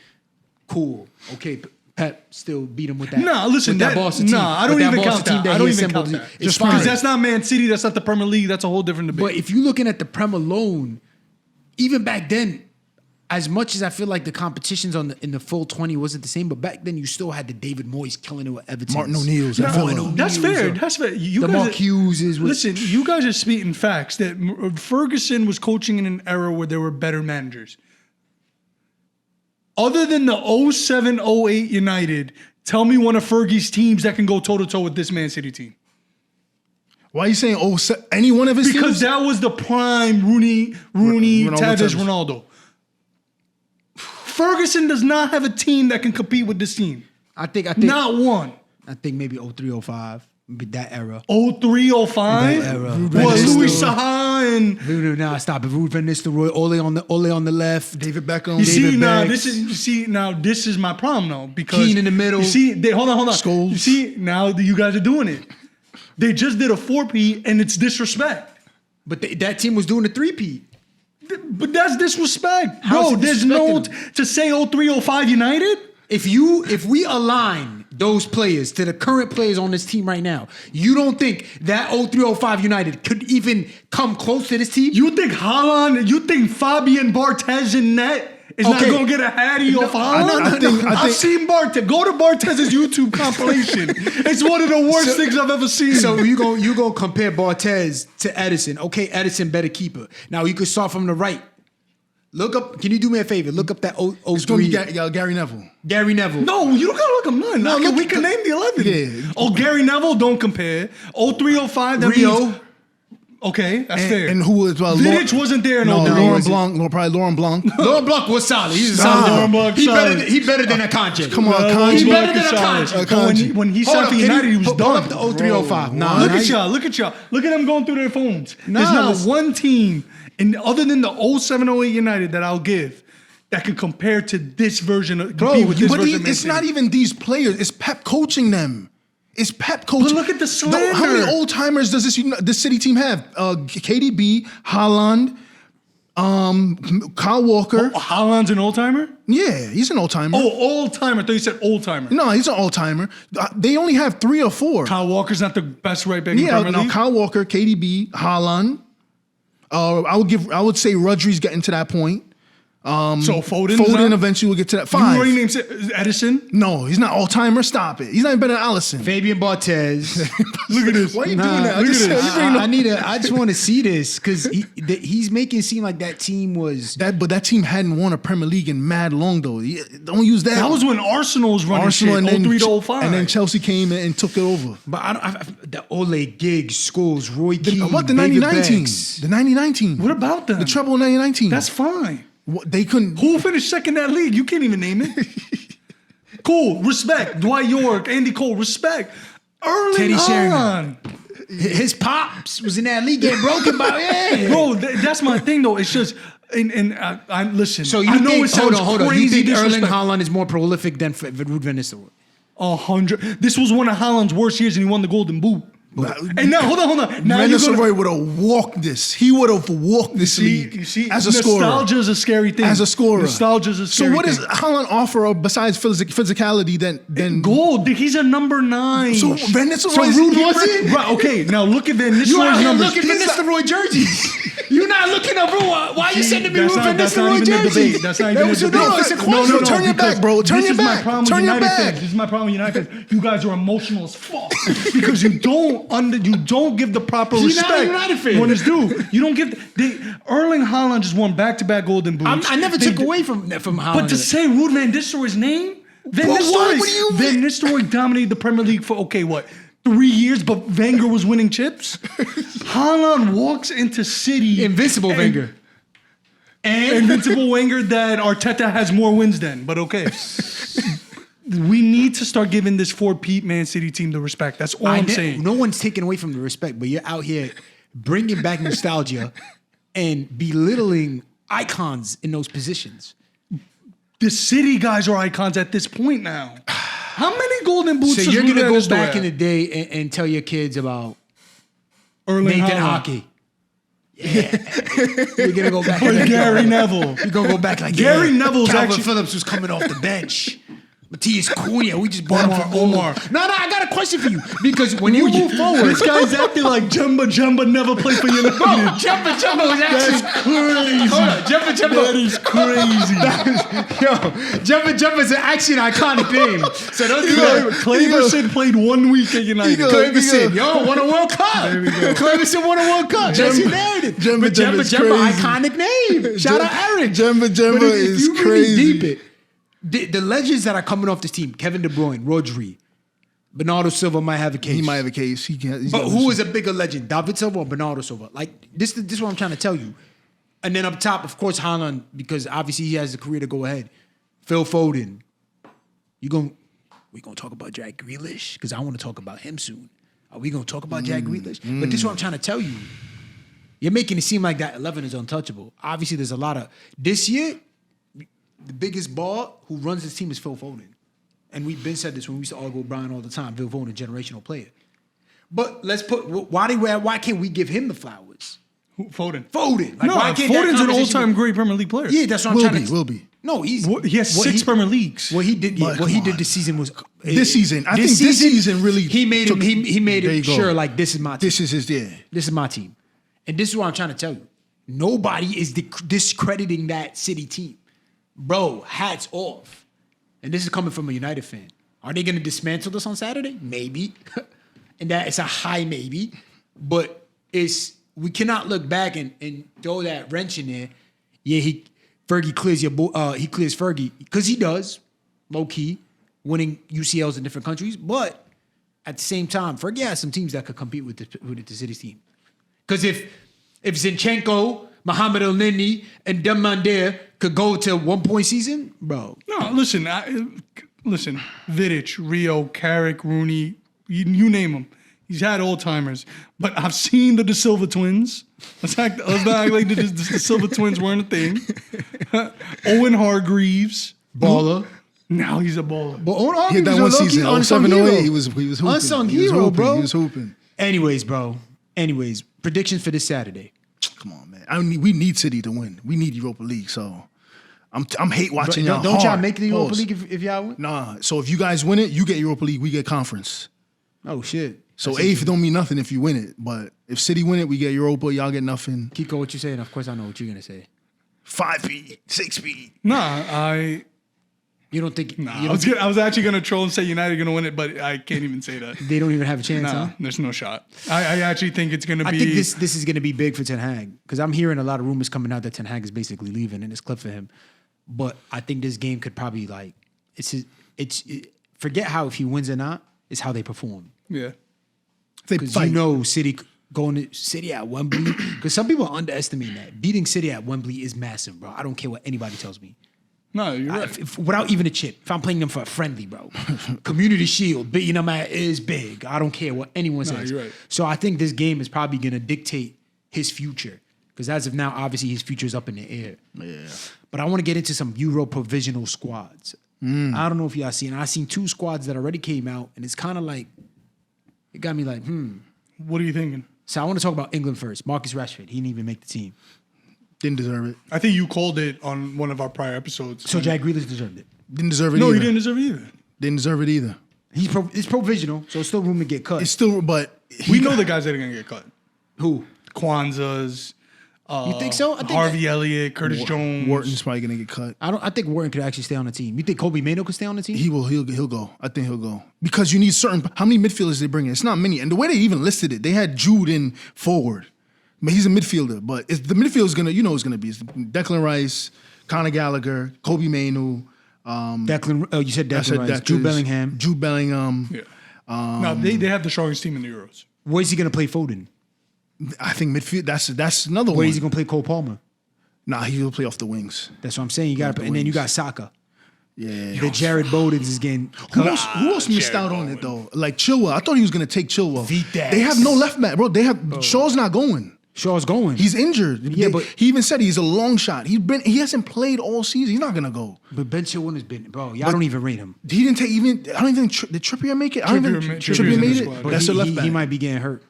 Cool. Okay, Pep still beat him with that. No, listen, with that Boston team. I don't even count that. I don't even count that. It's Because fine. that's not Man City. That's not the Premier League. That's a whole different debate. But if you're looking at the Prem alone, even back then, as much as I feel like the competitions in the full 20 wasn't the same, but back then you still had the David Moyes killing it with Everton. Martin O'Neill's. That's fair. That's fair. You the guys Mark Hughes is with, listen, you guys are speaking facts that Ferguson was coaching in an era where there were better managers. Other than the 07-08 United, tell me one of Fergie's teams that can go toe-to-toe with this Man City team. Why are you saying any one of his Because teams? that was the prime Rooney, Tevez, Ronaldo. Ferguson does not have a team that can compete with this team. I think Not one. I think maybe 03, 05, maybe that era. 03, 05? That era. What, Louis Saha and... Nah, stop it. Ruud van Nistelrooy, Ole on the left. David Beckham. You see, David now Becks. this is my problem though, because Keane in the middle. You see, hold on. Scholes. You see, now you guys are doing it. They just did a 4P and it's disrespect. But that team was doing a 3-peat. But that's disrespect. How's Bro, it there's no disrespecting to say 03, 05 United. If we align those players to the current players on this team right now, you don't think that 03-05 United could even come close to this team? You think Haaland, you think Fabian Barthez in net is not Okay. going to get a Hattie off Haaland? I think- I've seen Barthez. Go to Bartez's YouTube compilation. It's one of the worst things I've ever seen. So you gonna compare Barthez to Edison? Okay, Edison better keeper. Now you could start from the right. Look up. Can you do me a favor? Look up that It's going 03 to be Gary Neville. Gary Neville. No, you don't gotta look at none. No, We can name the 11. Yeah. Oh, Gary Neville, don't compare. 03, 05, that Rio. means Okay, that's fair. And who was Vidic wasn't there. No, No, Laurent Blanc. Probably Laurent Blanc. Laurent Blanc was solid. He's a Nah, solid. Laurent Blanc He solid. better than Akanji. Come on, He Akanji. better than Akanji. Akanji. When he Hold signed up, for can United, he was pull done. up the 0305. Nah, Look nah, at y'all. Look at y'all. Look at them going through their phones. Nah, There's not listen. one team, and other than the 07-08 United that I'll give, that can compare to this version of Bro, compete with this but version of Man it's City. not even these players. It's Pep coaching them. It's Pep coaching. But look at the slander. How many old timers does this City team have? KDB, Haaland, Kyle Walker. Oh, Haaland's an old timer. Yeah, he's an old timer. Oh, old timer. I thought you said old timer. No, he's an old timer. They only have 3 or 4. Kyle Walker's not the best right back in the Yeah, Premier no, League. Kyle Walker, KDB, Haaland. I would say Rodri's getting to that point. So Foden. Foden eventually will get to that. You 5. already named Edison. No, he's not all timer. Stop it. He's not even better than Allison. Fabian Barthez. Look at this. Why are you doing that? look at this. I just want to see this because he's making it seem like that team was. But that team hadn't won a Premier League in mad long though. Don't use that. That was when Arsenal was running Arsenal shit, and then 03 to 05. and then Chelsea came in and took it over. But the Ole, Giggs, Scholes, Roy Keane, What the David 99 team? Becks. The 99 team. What about them? The treble 99 team? That's fine. They couldn't. Who finished second in that league? You can't even name it. Cool. Respect. Dwight York, Andy Cole. Respect. Early Teddy on. Sheringham. His pops was in that league getting broken by Bro, that's my thing though. It's just, and I listen. So you I know think, it sounds hold on. You crazy think Erling disrespect. Haaland is more prolific than Ruud van Nistelrooy? 100. This was one of Haaland's worst years, and he won the Golden Boot. And now, hold on. Now Van you're gonna, Nistelrooy would have walked this. He would have walked this league you see, as a scorer. nostalgia is a scary thing. As a scorer. Nostalgia is a scary So what thing. does Haaland offer besides physicality than Gold. He's a number 9. So Van Nistelrooy So Ruud he wasn't? Right, okay, now look at Van You out Nistelrooy's here numbers. looking for Nistelrooy jerseys. You're not looking up, bro. Why are you sending me Ruud van That's not Nistelrooy even the jerseys? debate. That's not even the No, debate. it's a No, question. turn your because back, bro. Turn this your is my back. problem with Turn your United back. fans. This is my problem with United fans. You guys are emotional as fuck because you don't give the proper You're respect not a United fan. when it's due. You don't give. Erling Haaland just won back-to-back Golden Boots. I never took away from Haaland. But to say Ruud van Nistelrooy's name, Van But why would you- Nistelrooy dominated the Premier League for 3 years, but Wenger was winning chips. Haaland walks into City, Invincible Wenger. and Invincible Wenger that Arteta has more wins than. But okay, we need to start giving this Peat Man City team the respect. That's all I'm saying. No one's taking away from the respect, but you're out here bringing back nostalgia and belittling icons in those positions. The City guys are icons at this point now. How many Golden Boots? So does you're gonna Ruud van go Nistelrooy back in have? the day and tell your kids about Erling Nathan Haaland. Hockey. Yeah, you're gonna go back. Or and Gary Neville. You're gonna go back like Gary Neville's Calvin actually- Phillips was coming off the bench. Matthias Cunha, we just bought him for Omar. No, I got a question for you because when you move forward, This guy's acting like Jumba never played for United. bro, Jumba was actually crazy. Hold on, Jumba. That is crazy. Yo, Jumba's actually an iconic name. So don't do that. Claverson played 1 week at United. Claverson, yo, won a World Cup. There we go. Claverson won a World Cup. That's your narrative. But Jumba's Jumba, crazy. iconic name. Shout out Eric. Jumba But if is you really crazy. deep it, the legends that are coming off this team, Kevin De Bruyne, Rodri, Bernardo Silva might have a case. He might have a case. He's But who is a bigger legend, David Silva or Bernardo Silva? Like this is what I'm trying to tell you. And then up top, of course, Haaland, because obviously he has a career to go ahead. Phil Foden. We gonna talk about Jack Grealish because I want to talk about him soon. Are we gonna talk about Jack Grealish? But this is what I'm trying to tell you. You're making it seem like that 11 is untouchable. Obviously, there's a lot of this year. The biggest ball who runs this team is Phil Foden. And we've been said this when we used to argue with Brian all the time. Phil Foden, a generational player. But let's put, why can't we give him the flowers? Foden. Foden. Like, No, why can't that Foden's an conversation all-time be- great Premier League player. Yeah, that's what I'm trying to Will be. No, He has what 6 Premier Leagues. What he did, But what he come did on. this season was This season. I think this season really he made took- him. He made There it you go. sure like this is my team. This is his This is my team, and this is what I'm trying to tell you. Nobody is discrediting that City team, bro. Hats off, and this is coming from a United fan. Are they going to dismantle this on Saturday? Maybe, and that it's a high maybe, but we cannot look back and throw that wrench in there. Yeah, Fergie clears he clears Fergie because he does, low key, winning UCLs in different countries. But at the same time, Fergie has some teams that could compete with the City's team. Because if Zinchenko, Mohamed El-Neni, and Demandé could go to 1 point season, bro. No, listen, Vidic, Rio, Carrick, Rooney, you name them. He's had old timers, but I've seen the De Silva twins. Let's not act like the De Silva twins weren't a thing. Owen Hargreaves, Baller. Now he's a baller. But Owen He had Hargreaves that one was a low-key season, unsung 07, 08, hero. he was hooping. Unsung He was hero, hooping. bro. He was hooping. Anyways, bro. Predictions for this Saturday. Come on, man. We need City to win. We need Europa League, so I'm hate watching y'all. Don't y'all hard. make the Europa Pause. League if y'all win? Nah. So if you guys win it, you get Europa League. We get conference. Oh shit. So eighth don't mean nothing if you win it. But if City win it, we get Europa. Y'all get nothing. Kiko, what you saying? Of course I know what you're gonna say. 5P, 6P. You don't think? I was actually gonna troll and say United are gonna win it, but I can't even say that. They don't even have a chance, huh? There's no shot. I actually think it's gonna be. I think this is gonna be big for Ten Hag because I'm hearing a lot of rumors coming out that Ten Hag is basically leaving and it's clip for him. But I think this game could probably forget how if he wins or not, it's how they perform. Yeah. Because City going to City at Wembley. Because some people underestimate that. Beating City at Wembley is massive, bro. I don't care what anybody tells me. No, you're right. Without even a chip. If I'm playing them for a friendly, bro. Community Shield, beating them at is big. I don't care what anyone says. You're right. So I think this game is probably going to dictate his future. Because as of now, obviously his future is up in the air. Yeah. But I want to get into some Euro provisional squads. I don't know if y'all seen. I seen 2 squads that already came out, and it's kind of like, it got me like, What are you thinking? So I want to talk about England first. Marcus Rashford, he didn't even make the team. Didn't deserve it. I think you called it on one of our prior episodes. So Jack Grealish deserved it. Didn't deserve it No, either. he didn't deserve it either. Didn't deserve it either. It's provisional, so it's still room to get cut. It's still, but We know the guys that are gonna get cut. Who? Kwanzaa's. You think so? I think Harvey Elliott, Curtis Jones. Wharton's probably gonna get cut. I think Wharton could actually stay on the team. You think Kobe Mano could stay on the team? He will. He'll go. I think he'll go because you need certain. How many midfielders they bring in? It's not many. And the way they even listed it, they had Jude in forward, but he's a midfielder. But the midfield is gonna, it's gonna be Declan Rice, Conor Gallagher, Kobe Manu. Declan. You said Declan Rice. Jude Bellingham. Jude Bellingham. Yeah. No, they have the strongest team in the Euros. Where's he gonna play Foden? I think midfield. That's another one. Where's he gonna play Cole Palmer? Nah, he'll play off the wings. That's what I'm saying. You got, and then you got Saka. Yeah. The Jared Bowden's is getting. Who else missed out on it though? Like Chilwell. I thought he was gonna take Chilwell. Vitas. They have no left back, bro. They have Shaw's not going. Shaw's going. He's injured. Yeah, but he even said he's a long shot. He hasn't played all season. He's not gonna go. But Ben Chilwell has been, bro. Y'all don't even rate him. He didn't take even. I don't even think did Trippier make it. Trippier made it. But That's a left back. He might be getting hurt.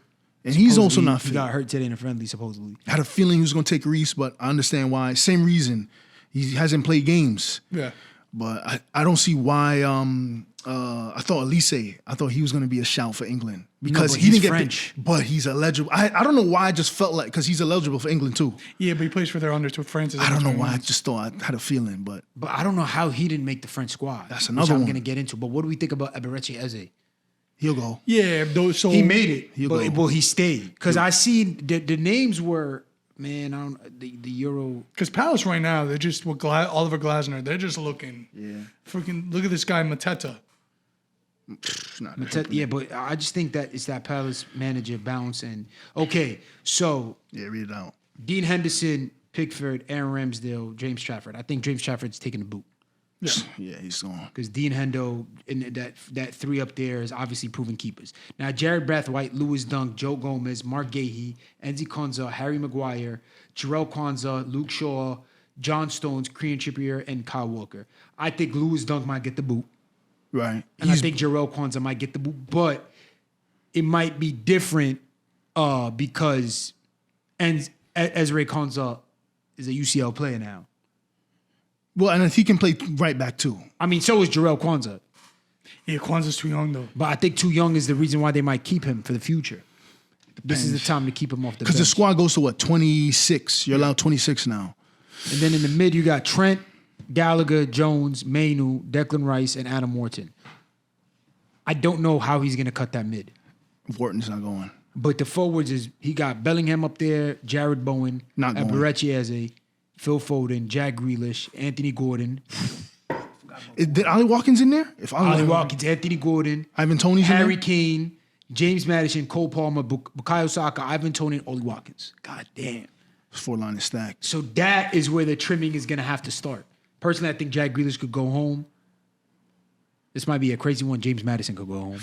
And he's also not He fit. got hurt today in a friendly, supposedly. I had a feeling he was gonna take Reese, but I understand why. Same reason. He hasn't played games. Yeah. But I don't see why. I thought Elise. I thought he was going to be a shout for England because but he he's didn't get. French. But he's eligible. I don't know why. I just felt like because he's eligible for England too. Yeah, but he plays for their under to France. I don't know why. I just thought I had a feeling, but I don't know how he didn't make the French squad. That's which another I'm one. going to get into. But what do we think about Eberechi Eze? he'll go. Yeah, so He made it, He'll but go. well, he stayed because I seen the names were man. I don't the Euro. because Palace right now they're just with Oliver Glasner. They're just looking. Yeah. Freaking look at this guy Mateta. Yeah, but I just think that it's that Palace manager bounce and okay. So Yeah, read it out. Dean Henderson, Pickford, Aaron Ramsdale, James Trafford. I think James Trafford's taking the boot Yeah, he's gone. because Dean Hendo and that 3 up there is obviously proven keepers. Now Jared Brathwaite, Lewis Dunk, Joe Gomez, Mark Gahey, Enzi Konza, Harry Maguire, Jarrell Kwanzaa, Luke Shaw, John Stones, Kieran Trippier, and Kyle Walker. I think Lewis Dunk might get the boot. Right. And I think Jarrell Kwanzaa might get the boot, but it might be different because Ezra Kwanzaa is a UCL player now. well, and if he can play right back too. I mean, so is Jarrell Kwanzaa. Yeah, Kwanzaa's too young though. But I think too young is the reason why they might keep him for the future. This is the time to keep him off the bench. Because the squad goes to what, 26? You're allowed 26 now. And then in the mid, you got Trent, Gallagher, Jones, Mainu, Declan Rice, and Adam Wharton. I don't know how he's going to cut that mid. Wharton's not going. But the forwards is he got Bellingham up there, Jared Bowen, Not going. Eberechi Eze, Phil Foden, Jack Grealish, Anthony Gordon, Did Ali Watkins in there? If Ollie Watkins, Anthony Gordon, Ivan Toney's in Harry there? Kane, James Madison, Cole Palmer, Bukayo Saka, Ivan Toney, and Oli Watkins. God damn. 4-line is stacked. So that is where the trimming is going to have to start. Personally, I think Jack Grealish could go home. This might be a crazy one. James Madison could go home.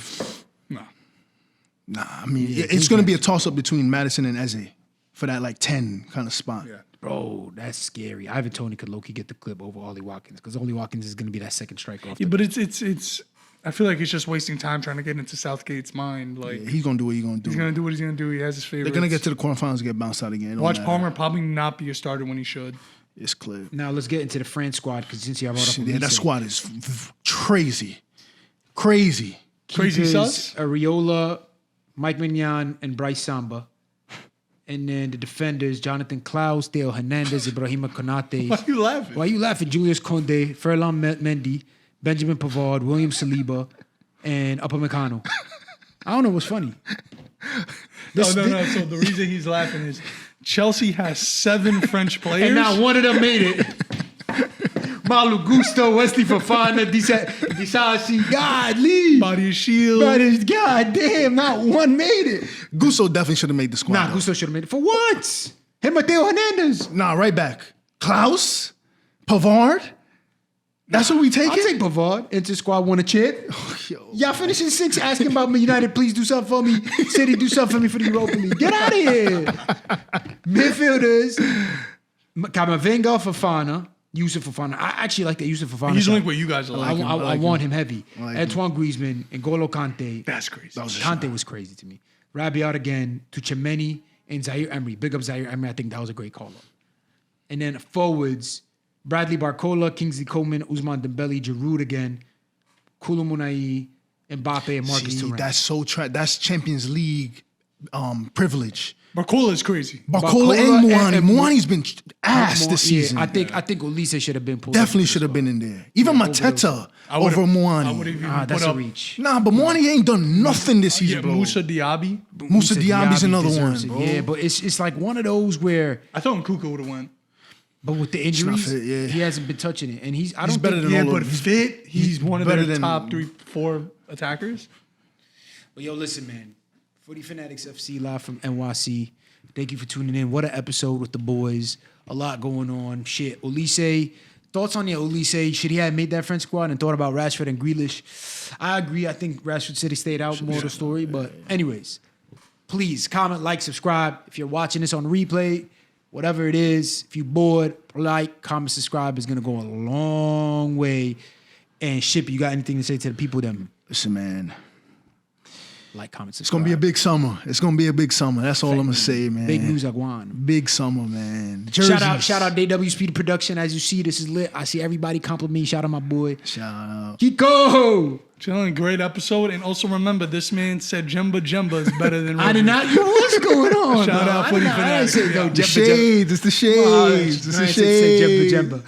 Nah, I mean, it's going to be a toss-up between Madison and Eze for that, like, 10 kind of spot. Yeah. Bro, that's scary. Ivan Toney could low-key get the clip over Oli Watkins because Oli Watkins is going to be that second striker. Yeah, but it's. I feel like he's just wasting time trying to get into Southgate's mind. Like He's going to do what he's going to do. he's gonna do what he's gonna do. He has his favorites. They're going to get to the quarterfinals and get bounced out again. It don't Watch matter. Palmer probably not be a starter when he should. It's clear. Now let's get into the France squad because since you brought up Yeah, that Olise. squad is crazy. Crazy. Crazy Keepers, sus? Areola, Mike Mignon, and Bryce Samba. And then the defenders, Jonathan Klaus, Theo Hernandez, Ibrahima Konate. Why are you laughing? Why you laughing? Julius Konde, Ferland Mendy, Benjamin Pavard, William Saliba, and Upamecano. I don't know what's funny. No. So the reason he's laughing is Chelsea has 7 French players. And not one of them made it. Malu Gusto, Wesley Fofana, Disasi, God, leave. Body Shield. God damn, not one made it. Gusto definitely should have made the squad. Nah, though. Gusto should have made it. For what? Him, Mateo Hernandez. Nah, right back. Klaus? Pavard? That's what we taking? I'll take Pavard. Inter squad won a chip. Yo. Y'all finishing 6 asking about me. United, please do something for me. City, do something for me for the Europa League. Get out of here. Midfielders. Kamavinga, Fofana. Yusuf Fofana. I actually like that Yusuf Fofana. He's like what you guys are like. I want him heavy. like Antoine Griezmann, N'Golo Kante. That's crazy. Kante was crazy to me. Rabiot again, Tuchemeni, and Zaire Emery. Big up Zaire Emery. I think that was a great call-up. And then forwards, Bradley Barcola, Kingsley Coman, Ousmane Dembele, Giroud again, Koulibaly, Mbappe, and Marcus Thuram. That's that's Champions League privilege. Barcola is crazy. Barcola and Muani. Muani's been ass this Yeah, season. I think Olise should have been pulled. Definitely should have been in there. Even Mateta over I would Muani. have even That's put a up reach. Nah, but Muani ain't done nothing this season, yeah, bro. Moussa Diaby. Moussa Diaby's another one, deserves it. bro. Yeah, but it's like one of those where, I thought Nkuku would have went. but with the injuries, fit, yeah. he hasn't been touching it, and he's better than Yeah, all but of them. fit, he's one of better their than- top 3-4 attackers. But yo, listen, man. Footy Fanatics FC live from NYC. Thank you for tuning in. What an episode with the boys. A lot going on. Shit. Olise. Thoughts on your Olise? Should he have made that French squad and thought about Rashford and Grealish? I agree. I think Rashford City stayed out more of the story. But anyways, please comment, like, subscribe. If you're watching this on replay, whatever it is, if you're bored, like, comment, subscribe is going to go a long way. And Ship, you got anything to say to the people then? Listen, man. Like, comment, It's subscribe. gonna be a big summer. It's gonna be a big summer. That's all I'm gonna say, man. Big news, Aguan. Big summer, man. Jerseys. Shout out DW Speed Production. As you see, this is lit. I see everybody compliment me. Shout out my boy Shout out. Kiko. Chilling, great episode. And also remember, this man said Jemba is better than I did not. Yo, what's going on? Shout bro? out I Footy didn't say no Fanatics. The Jemba Jemba. shades. It's the shades. It's the Say shades. Jemba Jemba.